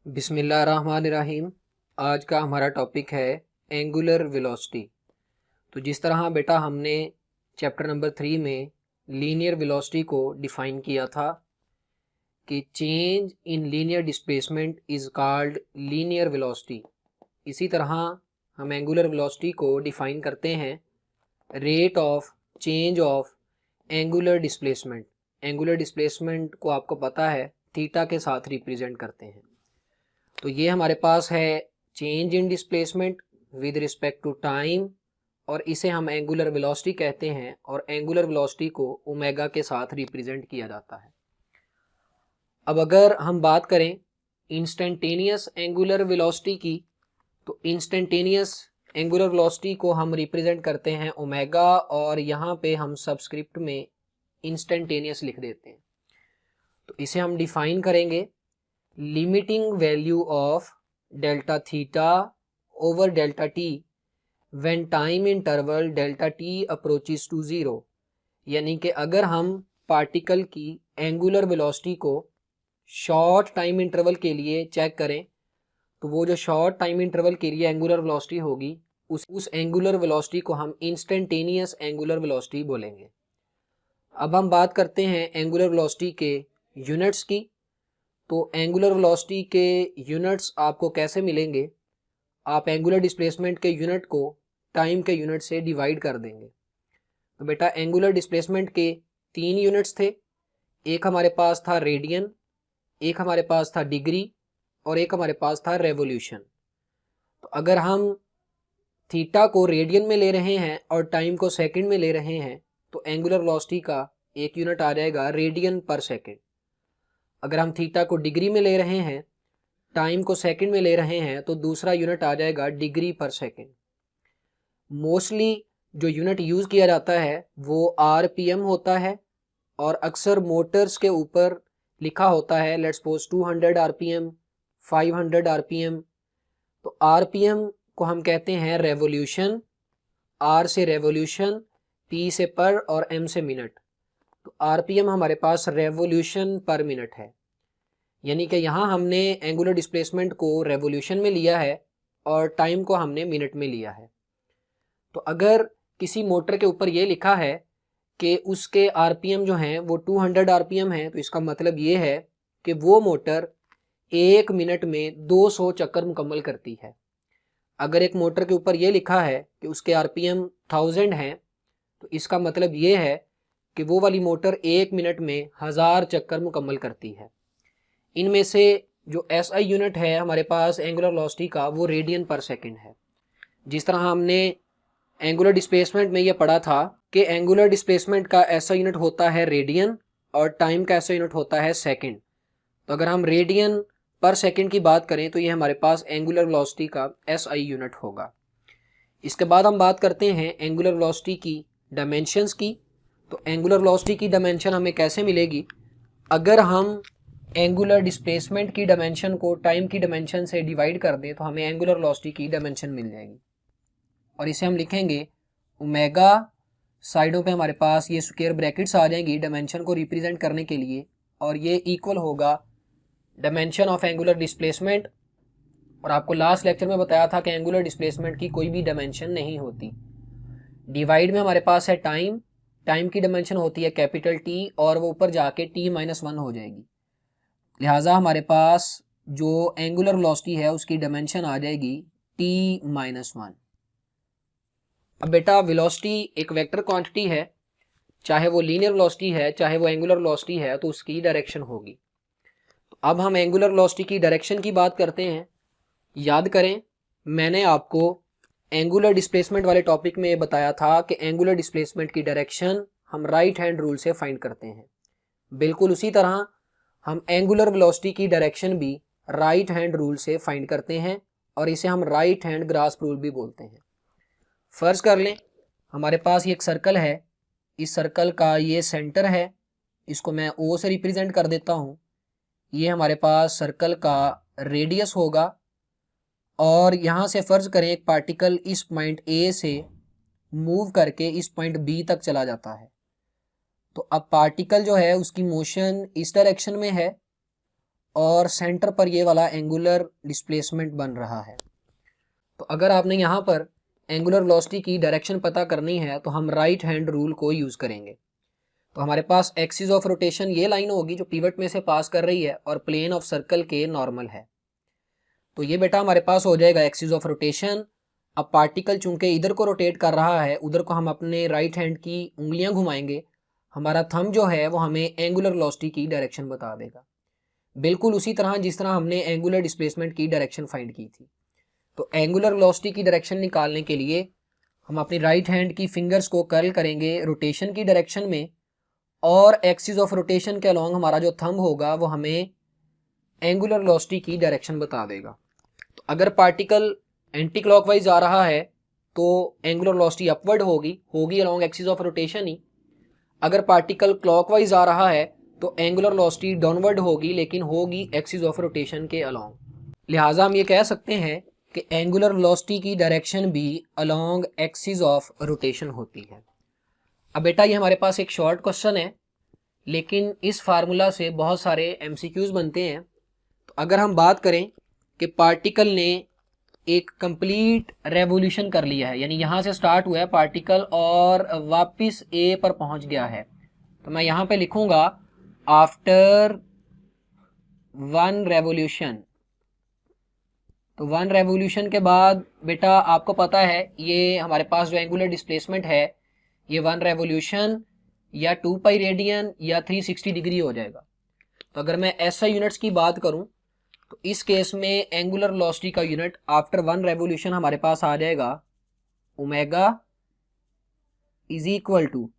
बिस्मिल्लाहिर्रहमानिर्रहीम। आज का हमारा टॉपिक है एंगुलर वेलोसिटी। तो जिस तरह बेटा हमने चैप्टर नंबर 3 में लीनियर वेलोसिटी को डिफ़ाइन किया था कि change in linear displacement is called linear velocity, इसी तरह हम एंगुलर वेलोसिटी को डिफ़ाइन करते हैं rate of change of angular displacement. Angular displacement को आपको पता है थीटा के साथ रिप्रेजेंट करते हैं। तो ये हमारे पास है change in displacement with respect to time, और इसे हम एंगुलर वेलोसिटी कहते हैं, और एंगुलर वेलोसिटी को ओमेगा के साथ रिप्रेजेंट किया जाता है। अब अगर हम बात करें इंस्टेंटेनियस एंगुलर वेलोसिटी की, तो इंस्टेंटेनियस एंगुलर वेलोसिटी को हम रिप्रेजेंट करते हैं ओमेगा, और यहाँ पे हम सबस्क्रिप्ट में इंस्टेंटेनियस लिख देते हैं। तो इसे हम डिफाइन करेंगे limiting value of delta theta over delta t when time interval delta t approaches to 0। यानी कि अगर हम पार्टिकल की एंगुलर वेलोसिटी को शॉर्ट टाइम इंटरवल के लिए चेक करें, तो वो जो शॉर्ट टाइम इंटरवल के लिए एंगुलर वेलोसिटी होगी उस एंगुलर वेलोसिटी को हम इंस्टेंटेनियस एंगुलर वेलोसिटी बोलेंगे। अब हम बात करते हैं एंगुलर वेलोसिटी के यूनिट्स की। तो एंगुलर वेलोसिटी के यूनिट्स आपको कैसे मिलेंगे? आप एंगुलर डिस्प्लेसमेंट के यूनिट को टाइम के यूनिट से डिवाइड कर देंगे। तो बेटा एंगुलर डिस्प्लेसमेंट के 3 यूनिट्स थे। एक हमारे पास था रेडियन, एक हमारे पास था डिग्री, और एक हमारे पास था रेवोल्यूशन। तो अगर हम थीटा को रेडियन में ले रहे हैं और टाइम को सेकंड में ले रहे हैं, तो एंगुलर वेलोसिटी का एक यूनिट आ जाएगा रेडियन पर सेकंड। अगर हम थीटा को डिग्री में ले रहे हैं, टाइम को सेकंड में ले रहे हैं, तो दूसरा यूनिट आ जाएगा डिग्री पर सेकंड। मोस्टली जो यूनिट यूज़ किया जाता है वो आरपीएम होता है, और अक्सर मोटर्स के ऊपर लिखा होता है लेट्स सपोज 200 आरपीएम, 500 आरपीएम। तो आरपीएम को हम कहते हैं रेवोल्यूशन, आर से रेवोल्यूशन, पी से पर और एम से मिनट। तो आरपीएम हमारे पास रेवोल्यूशन पर मिनट है, यानी कि यहाँ हमने एंगुलर डिस्प्लेसमेंट को रेवोल्यूशन में लिया है और टाइम को हमने मिनट में लिया है। तो अगर किसी मोटर के ऊपर ये लिखा है कि उसके आरपीएम जो हैं वो 200 आरपीएम हैं, तो इसका मतलब ये है कि वो मोटर 1 मिनट में 200 चक्कर मुकम्मल करती है। अगर एक मोटर के ऊपर ये लिखा है कि उसके आरपीएम 1000 हैं, तो इसका मतलब ये है कि वो वाली मोटर 1 मिनट में 1000 चक्कर मुकम्मल करती है। इनमें से जो एसआई यूनिट है हमारे पास एंगुलर वेलोसिटी का, वो रेडियन पर सेकंड है। जिस तरह हमने एंगुलर डिस्प्लेसमेंट में ये पढ़ा था कि एंगुलर डिस्प्लेसमेंट का ऐसा यूनिट होता है रेडियन और टाइम का ऐसा यूनिट होता है सेकंड। तो अगर हम रेडियन पर सेकंड की बात करें तो ये हमारे पास एंगुलर वेलोसिटी का एसआई यूनिट होगा। इसके बाद हम बात करते हैं एंगुलर वेलोसिटी की डायमेंशंस की। तो एंगुलर वेलोसिटी की डायमेंशन हमें कैसे मिलेगी? अगर हम एंगुलर डिस्प्लेसमेंट की डायमेंशन को टाइम की डायमेंशन से डिवाइड कर दें, तो हमें एंगुलर वेलोसिटी की डायमेंशन मिल जाएगी, और इसे हम लिखेंगे ओमेगा। साइडों पे हमारे पास ये स्क्वायर ब्रैकेट्स आ जाएंगी डायमेंशन को रिप्रेजेंट करने के लिए, और ये इक्वल होगा डायमेंशन ऑफ एंगुलर डिस्प्लेसमेंट। और आपको लास्ट लेक्चर में बताया था कि एंगुलर डिस्प्लेसमेंट की कोई भी डायमेंशन नहीं होती। डिवाइड में हमारे पास है टाइम, टाइम की डायमेंशन होती है कैपिटल टी, और वो ऊपर जाके t-1 हो जाएगी। लिहाजा हमारे पास जो एंगुलर वेलोसिटी है उसकी डायमेंशन आ जाएगी t-1। अब बेटा वेलोसिटी एक वेक्टर क्वांटिटी है, चाहे वो लीनियर वेलोसिटी है चाहे वो एंगुलर वेलोसिटी है, तो उसकी डायरेक्शन होगी। तो अब हम एंगुलर वेलोसिटी की डायरेक्शन की बात करते हैं। याद करें, मैंने आपको एंगुलर डिस्प्लेसमेंट वाले टॉपिक में बताया था कि एंगुलर डिस्प्लेसमेंट की डायरेक्शन हम राइट हैंड रूल से फाइंड करते हैं। बिल्कुल उसी तरह हम एंगुलर वेलोसिटी की डायरेक्शन भी राइट हैंड रूल से फाइंड करते हैं, और इसे हम राइट हैंड ग्रास्प रूल भी बोलते हैं। फर्ज कर लें हमारे पास ये एक सर्कल है, इस सर्कल का ये सेंटर है, इसको मैं ओ से रिप्रेजेंट कर देता हूँ। ये हमारे पास सर्कल का रेडियस होगा, और यहाँ से फर्ज करें एक पार्टिकल इस पॉइंट ए से मूव करके इस पॉइंट बी तक चला जाता है। तो अब पार्टिकल जो है उसकी मोशन इस डायरेक्शन में है, और सेंटर पर ये वाला एंगुलर डिस्प्लेसमेंट बन रहा है। तो अगर आपने यहाँ पर एंगुलर वेलोसिटी की डायरेक्शन पता करनी है तो हम राइट हैंड रूल को यूज़ करेंगे। तो हमारे पास एक्सिस ऑफ रोटेशन ये लाइन होगी जो पिवट में से पास कर रही है और प्लेन ऑफ सर्कल के नॉर्मल है। तो ये बेटा हमारे पास हो जाएगा एक्सिस ऑफ रोटेशन। अब पार्टिकल चूंकि इधर को रोटेट कर रहा है, उधर को हम अपने राइट हैंड की उंगलियां घुमाएंगे, हमारा थंब जो है वो हमें एंगुलर वेलोसिटी की डायरेक्शन बता देगा, बिल्कुल उसी तरह जिस तरह हमने एंगुलर डिस्प्लेसमेंट की डायरेक्शन फाइंड की थी। तो एंगुलर वेलोसिटी की डायरेक्शन निकालने के लिए हम अपनी राइट हैंड की फिंगर्स को कर्ल करेंगे रोटेशन की डायरेक्शन में, और एक्सिस ऑफ रोटेशन के अलोंग हमारा जो थंब होगा वो हमें एंगुलर वेलोसिटी की डायरेक्शन बता देगा। तो अगर पार्टिकल एंटी क्लॉकवाइज आ रहा है तो एंगुलर वेलोसिटी अपवर्ड होगी अलोंग एक्सिस ऑफ रोटेशन ही। अगर पार्टिकल क्लॉकवाइज आ रहा है तो एंगुलर वेलोसिटी डाउनवर्ड होगी, लेकिन होगी एक्सिस ऑफ रोटेशन के अलोंग। लिहाजा हम ये कह सकते हैं कि एंगुलर वेलोसिटी की डायरेक्शन भी अलोंग एक्सिस ऑफ रोटेशन होती है। अब बेटा ये हमारे पास एक शॉर्ट क्वेश्चन है, लेकिन इस फार्मूला से बहुत सारे एमसीक्यूज बनते हैं। तो अगर हम बात करें कि पार्टिकल ने एक कंप्लीट रेवोल्यूशन कर लिया है, यानी यहाँ से स्टार्ट हुआ है पार्टिकल और वापस ए पर पहुँच गया है, तो मैं यहाँ पे लिखूँगा आफ्टर वन रेवोल्यूशन। तो वन रेवोल्यूशन के बाद बेटा आपको पता है ये हमारे पास जो एंगुलर डिस्प्लेसमेंट है ये वन रेवोल्यूशन या 2 पाई रेडियन या 360 डिग्री हो जाएगा। तो अगर मैं एसआई यूनिट्स की बात करूं तो इस केस में एंगुलर वेलोसिटी का यूनिट आफ्टर वन रेवोल्यूशन हमारे पास आ जाएगा omega is equal to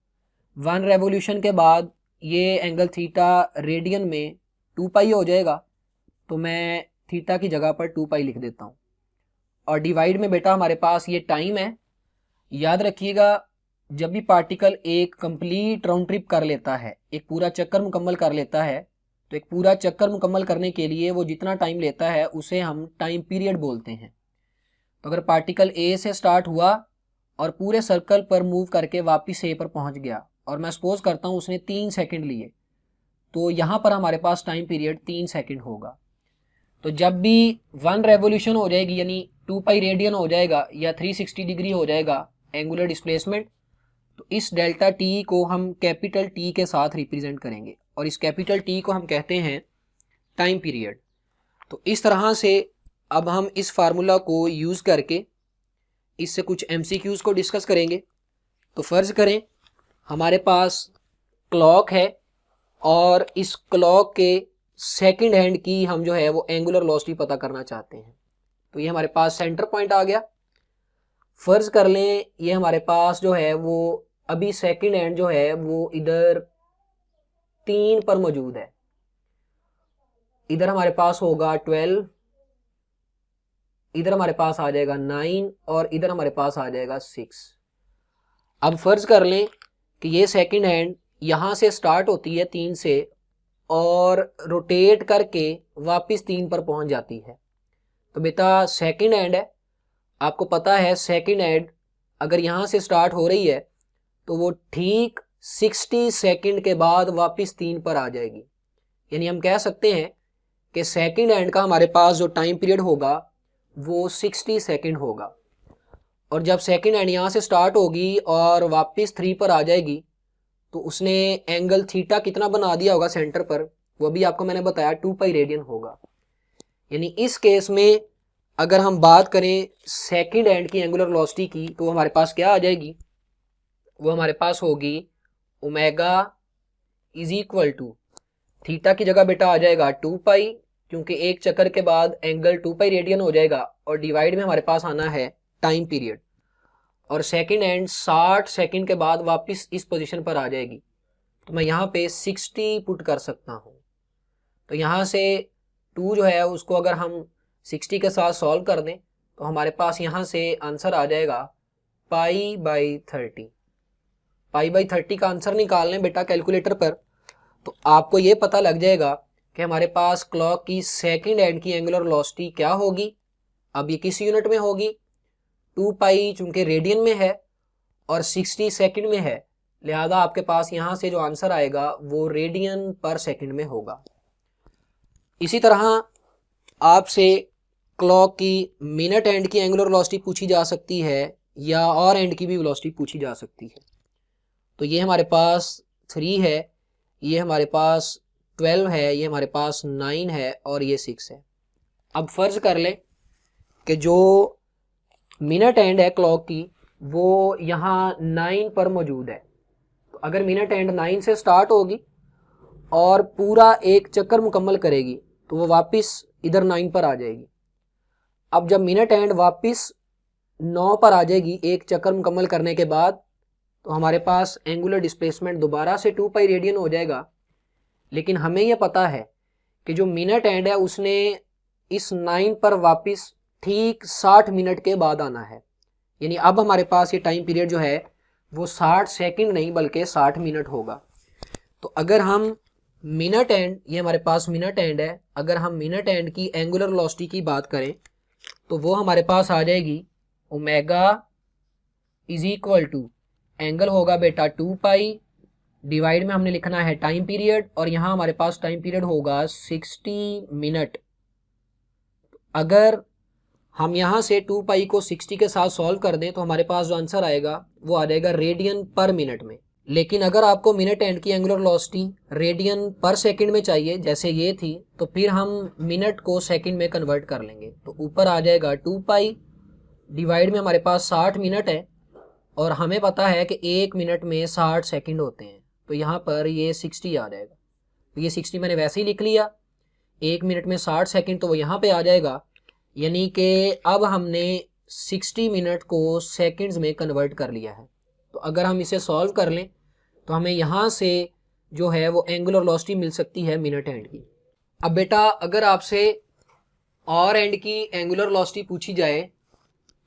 one revolution के बाद ये एंगल थीटा रेडियन में 2 पाई हो जाएगा, तो मैं थीटा की जगह पर 2 पाई लिख देता हूँ। और डिवाइड में बेटा हमारे पास ये टाइम है। याद रखिएगा जब भी पार्टिकल एक कंप्लीट राउंड ट्रिप कर लेता है, एक पूरा चक्कर मुकम्मल कर लेता है, तो एक पूरा चक्कर मुकम्मल करने के लिए वो जितना टाइम लेता है उसे हम टाइम पीरियड बोलते हैं। तो अगर पार्टिकल ए से स्टार्ट हुआ और पूरे सर्कल पर मूव करके वापस ए पर पहुंच गया और मैं सपोज करता हूं उसने 3 सेकंड लिए, तो यहाँ पर हमारे पास टाइम पीरियड 3 सेकंड होगा। तो जब भी वन रेवोल्यूशन हो जाएगी यानी 2 पाई रेडियन हो जाएगा या 360 डिग्री हो जाएगा एंगुलर डिस्प्लेसमेंट, तो इस डेल्टा टी को हम कैपिटल टी के साथ रिप्रेजेंट करेंगे और इस कैपिटल टी को हम कहते हैं टाइम पीरियड। तो इस तरह से अब हम इस फार्मूला को यूज़ करके इससे कुछ एमसीक्यूज़ को डिस्कस करेंगे। तो फ़र्ज़ करें हमारे पास क्लॉक है और इस क्लॉक के सेकंड हैंड की हम जो है वो एंगुलर वेलोसिटी पता करना चाहते हैं। तो ये हमारे पास सेंटर पॉइंट आ गया। फ़र्ज कर लें ये हमारे पास जो है वो अभी सेकंड हैंड जो है वो इधर 3 पर मौजूद है, इधर हमारे पास होगा 12, इधर हमारे पास आ जाएगा 9 और इधर हमारे पास आ जाएगा 6। अब फर्ज कर लें कि ये सेकंड हैंड यहाँ से स्टार्ट होती है 3 से और रोटेट करके वापस 3 पर पहुंच जाती है। तो बेटा सेकंड हैंड है, आपको पता है सेकंड हैंड अगर यहाँ से स्टार्ट हो रही है तो वो ठीक 60 सेकंड के बाद वापस 3 पर आ जाएगी। यानी हम कह सकते हैं कि सेकंड हैंड का हमारे पास जो टाइम पीरियड होगा वो 60 सेकंड होगा। और जब सेकंड हैंड यहाँ से स्टार्ट होगी और वापस 3 पर आ जाएगी तो उसने एंगल थीटा कितना बना दिया होगा सेंटर पर, वो भी आपको मैंने बताया 2 पाई रेडियन होगा। यानी इस केस में अगर हम बात करें सेकंड हैंड की एंगुलर वेलोसिटी की तो हमारे पास क्या आ जाएगी, वो हमारे पास होगी omega is equal to theta की जगह बेटा आ जाएगा 2 पाई, क्योंकि एक चक्कर के बाद एंगल 2 पाई रेडियन हो जाएगा और डिवाइड में हमारे पास आना है टाइम पीरियड, और सेकंड हैंड 60 सेकंड के बाद वापस इस पोजीशन पर आ जाएगी। तो मैं यहाँ पे 60 पुट कर सकता हूँ। तो यहाँ से 2 जो है उसको अगर हम 60 के साथ सॉल्व कर दें तो हमारे पास यहाँ से आंसर आ जाएगा पाई बाई 30। पाई बाई 30 का आंसर निकाल लें बेटा कैलकुलेटर पर, तो आपको ये पता लग जाएगा कि हमारे पास क्लॉक की सेकंड हैंड की एंगुलर वेलोसिटी क्या होगी। अब ये किस यूनिट में होगी, 2 पाई चूंकि रेडियन में है और 60 सेकंड में है, लिहाजा आपके पास यहाँ से जो आंसर आएगा वो रेडियन पर सेकंड में होगा। इसी तरह आपसे क्लॉक की मिनट एंड की एंगुलर वेलोसिटी पूछी जा सकती है या और एंड की भी वेलोसिटी पूछी जा सकती है। तो ये हमारे पास 3 है, ये हमारे पास 12 है, ये हमारे पास 9 है और ये 6 है। अब फर्ज कर लें कि जो मिनट एंड है क्लॉक की वो यहाँ 9 पर मौजूद है। तो अगर मिनट एंड 9 से स्टार्ट होगी और पूरा एक चक्कर मुकम्मल करेगी तो वो वापस इधर 9 पर आ जाएगी। अब जब मिनट एंड वापस 9 पर आ जाएगी एक चक्कर मुकम्मल करने के बाद, तो हमारे पास एंगुलर डिस्प्लेसमेंट दोबारा से 2 पाई रेडियन हो जाएगा। लेकिन हमें यह पता है कि जो मिनट एंड है उसने इस 9 पर वापस ठीक 60 मिनट के बाद आना है। यानी अब हमारे पास ये टाइम पीरियड जो है वो 60 सेकंड नहीं बल्कि 60 मिनट होगा। तो अगर हम मिनट एंड, ये हमारे पास मिनट एंड है, अगर हम मिनट एंड की एंगुलर वेलोसिटी की बात करें तो वो हमारे पास आ जाएगी omega is equal to, angle होगा बेटा 2 पाई, डिवाइड में हमने लिखना है टाइम पीरियड, और यहाँ हमारे पास टाइम पीरियड होगा 60 मिनट। अगर हम यहाँ से 2 पाई को 60 के साथ सॉल्व कर दें तो हमारे पास जो आंसर आएगा वो आ जाएगा रेडियन पर मिनट में। लेकिन अगर आपको मिनट एंड की एंगुलर वेलोसिटी रेडियन पर सेकंड में चाहिए जैसे ये थी, तो फिर हम मिनट को सेकंड में कन्वर्ट कर लेंगे। तो ऊपर आ जाएगा 2 पाई, डिवाइड में हमारे पास 60 मिनट है और हमें पता है कि 1 मिनट में 60 सेकंड होते हैं, तो यहाँ पर ये 60 आ जाएगा। तो ये 60 मैंने वैसे ही लिख लिया, 1 मिनट में 60 सेकंड तो वो यहाँ पे आ जाएगा। यानी कि अब हमने 60 मिनट को सेकंड्स में कन्वर्ट कर लिया है। तो अगर हम इसे सॉल्व कर लें तो हमें यहाँ से जो है वो एंगुलर वेलोसिटी मिल सकती है मिनट एंड की। अब बेटा अगर आपसे और एंड की एंगुलर वेलोसिटी पूछी जाए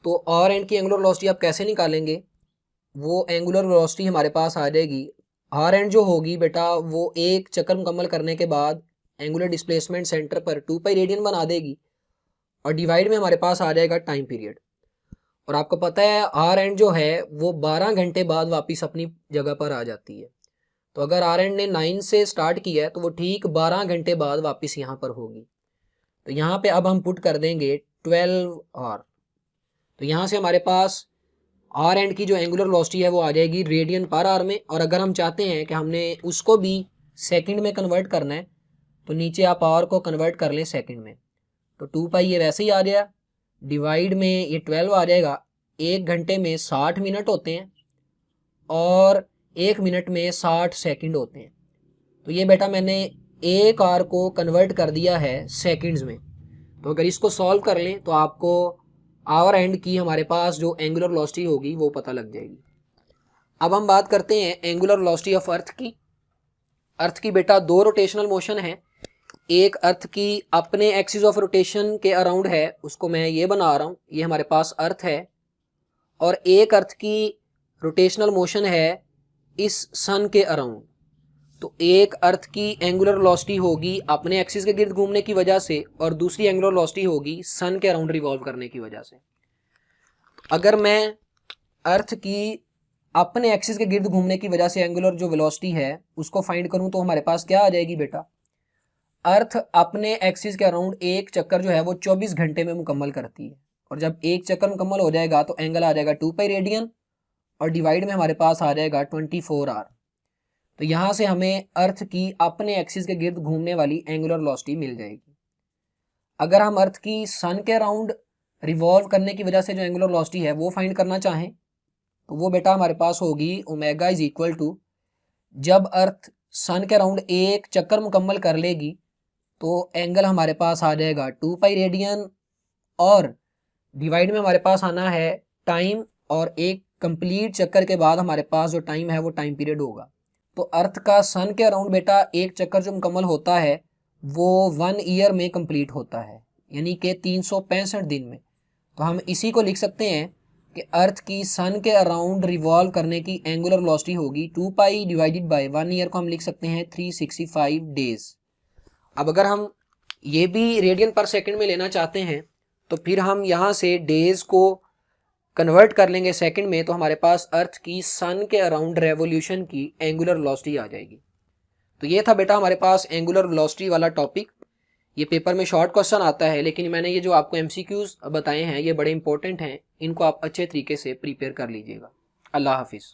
तो और एंड की एंगुलर वेलोसिटी आप कैसे निकालेंगे? वो एंगुलर वेलोसिटी हमारे पास आ जाएगी, आर एंड जो होगी बेटा वो एक चक्कर मुकम्मल करने के बाद एंगुलर डिस्प्लेसमेंट सेंटर पर 2 पाई रेडियन बना देगी, और डिवाइड में हमारे पास आ जाएगा टाइम पीरियड। और आपको पता है आर एंड जो है वो 12 घंटे बाद वापस अपनी जगह पर आ जाती है। तो अगर आर एंड ने 9 से स्टार्ट किया है तो वो ठीक 12 घंटे बाद वापस यहाँ पर होगी। तो यहाँ पे अब हम पुट कर देंगे 12 आर। तो यहाँ से हमारे पास आर एंड की जो एंगुलर वेलोसिटी है वो आ जाएगी रेडियन पर आर में। और अगर हम चाहते हैं कि हमने उसको भी सेकंड में कन्वर्ट करना है तो नीचे आप आर को कन्वर्ट कर लें सेकंड में। तो 2 पाई ये वैसे ही आ गया, डिवाइड में ये 12 आ जाएगा। 1 घंटे में 60 मिनट होते हैं और 1 मिनट में 60 सेकंड होते हैं। तो ये बेटा मैंने एक आर को कन्वर्ट कर दिया है सेकंड्स में। तो अगर इसको सॉल्व कर लें तो आपको आवर एंड की हमारे पास जो एंगुलर वेलोसिटी होगी वो पता लग जाएगी। अब हम बात करते हैं एंगुलर वेलोसिटी ऑफ अर्थ की। अर्थ की बेटा 2 रोटेशनल मोशन है। एक अर्थ की अपने एक्सिस ऑफ रोटेशन के अराउंड है, उसको मैं ये बना रहा हूँ, ये हमारे पास अर्थ है। और एक अर्थ की रोटेशनल मोशन है इस सन के अराउंड। तो एक अर्थ की एंगुलर वेलोसिटी होगी अपने एक्सिस के गिर्द घूमने की वजह से और दूसरी एंगुलर वेलोसिटी होगी सन के अराउंड रिवॉल्व करने की वजह से। अगर मैं अर्थ की अपने एक्सिस के गिर्द घूमने की वजह से एंगुलर जो वेलोसिटी है उसको फाइंड करूं तो हमारे पास क्या आ जाएगी बेटा? अर्थ अपने एक्सिस के अराउंड एक चक्कर जो है वो 24 घंटे में मुकम्मल करती है, और जब एक चक्कर मुकम्मल हो जाएगा तो एंगल आ जाएगा 2 पाई रेडियन और डिवाइड में हमारे पास आ जाएगा 24 आर। तो यहाँ से हमें अर्थ की अपने एक्सिस के गिर्द घूमने वाली एंगुलर वेलोसिटी मिल जाएगी। अगर हम अर्थ की सन के अराउंड रिवॉल्व करने की वजह से जो एंगुलर वेलोसिटी है वो फाइंड करना चाहें तो वो बेटा हमारे पास होगी ओमेगा इज इक्वल टू, जब अर्थ सन के अराउंड एक चक्कर मुकम्मल कर लेगी तो एंगल हमारे पास आ जाएगा 2 पाई रेडियन और डिवाइड में हमारे पास आना है टाइम, और एक कंप्लीट चक्कर के बाद हमारे पास जो टाइम है वो टाइम पीरियड होगा। तो अर्थ का सन के अराउंड बेटा एक चक्कर जो मुकम्मल होता है वो 1 ईयर में कंप्लीट होता है, यानी कि 365 दिन में। तो हम इसी को लिख सकते हैं कि अर्थ की सन के अराउंड रिवॉल्व करने की एंगुलर वेलोसिटी होगी 2 पाई डिवाइडेड बाय 1 ईयर को हम लिख सकते हैं 365 डेज। अब अगर हम ये भी रेडियन पर सेकंड में लेना चाहते हैं तो फिर हम यहाँ से डेज को कन्वर्ट कर लेंगे सेकंड में, तो हमारे पास अर्थ की सन के अराउंड रेवोल्यूशन की एंगुलर वेलोसिटी आ जाएगी। तो ये था बेटा हमारे पास एंगुलर वेलोसिटी वाला टॉपिक। ये पेपर में शॉर्ट क्वेश्चन आता है, लेकिन मैंने ये जो आपको MCQs बताए हैं ये बड़े इंपॉर्टेंट हैं, इनको आप अच्छे तरीके से प्रिपेयर कर लीजिएगा। अल्लाह हाफिज़।